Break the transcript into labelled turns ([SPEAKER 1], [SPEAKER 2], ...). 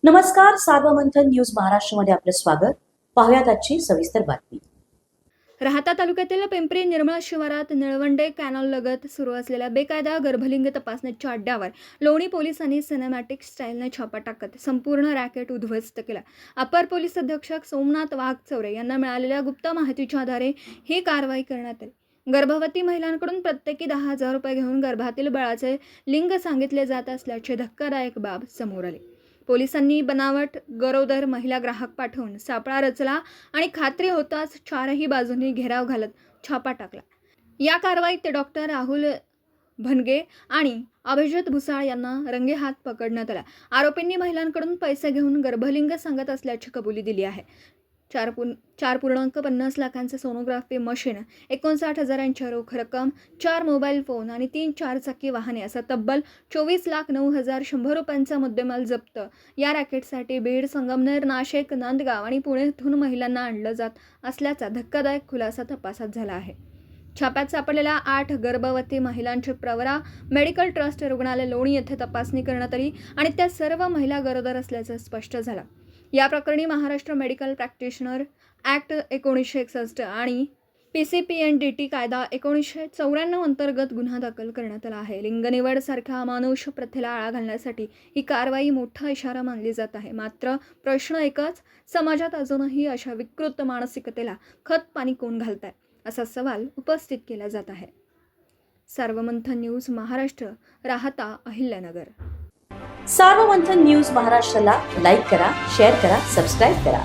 [SPEAKER 1] नमस्कार, सार्वमंथन न्यूज महाराष्ट्रमध्ये आपलं स्वागत. पाहुयात आजची सविस्तर बातमी.
[SPEAKER 2] राहाता तालुक्यातील पिंपरी निर्मळ शिवारात निळवंडे कॅनॉल लगत सुरू असलेल्या बेकायदा गर्भलिंग तपासणीच्या अड्ड्यावर लोणी पोलिसांनी सिनेमॅटिक स्टाईलने छापा टाकत संपूर्ण रॅकेट उद्ध्वस्त केला. अपर पोलीस अधीक्षक सोमनाथ वाघचौरे यांना मिळालेल्या गुप्त माहितीच्या आधारे ही कारवाई करण्यात आली. गर्भवती महिलांकडून प्रत्येकी 10,000 रुपये घेऊन गर्भातील बाळाचे लिंग सांगितले जात असल्याची धक्कादायक बाब समोर आली. पोलिसांनी बनावट गरोदर महिला ग्राहक पाठवून सापळा रचला आणि खात्री होताच चारही बाजूंनी घेराव घालत छापा टाकला. या कारवाईत डॉक्टर राहुल भनगे आणि अभिजित भुसाळ यांना रंगेहात पकडण्यात आला. आरोपींनी महिलांकडून पैसे घेऊन गर्भलिंग सांगत असल्याची कबुली दिली आहे. 4.50 लाखांचे सोनोग्राफी मशीन, 59,000ची रोख रक्कम, 4 मोबाईल फोन आणि 3 चारचाकी वाहने असा तब्बल 24,09,100 रुपयांचा मुद्देमाल जप्त. या रॅकेटसाठी बीड, संगमनेर, नाशिक, नांदगाव आणि पुण्यातून महिलांना आणलं जात असल्याचा धक्कादायक खुलासा तपासात झाला आहे. छाप्यात सापडलेल्या 8 गर्भवती महिलांची प्रवरा मेडिकल ट्रस्ट रुग्णालय लोणी येथे तपासणी करण्यात आली आणि त्या सर्व महिला गरोदर असल्याचं स्पष्ट झालं. या प्रकरणी महाराष्ट्र मेडिकल प्रॅक्टिशनर ॲक्ट 1961 आणि PCPNDT कायदा 1994 अंतर्गत गुन्हा दाखल करण्यात आला आहे. लिंगनिवड सारख्या अमानुष प्रथेला आळा घालण्यासाठी ही कारवाई मोठा इशारा मानली जात आहे. मात्र प्रश्न एकच, समाजात अजूनही अशा विकृत मानसिकतेला खत पाणी कोण घालताय असा सवाल उपस्थित केला जात आहे. सार्वमंथन न्यूज महाराष्ट्र, राहाता, अहिल्यानगर.
[SPEAKER 1] सार्वमंथन न्यूज महाराष्ट्राला लाईक करा, शेअर करा, सबस्क्राईब करा.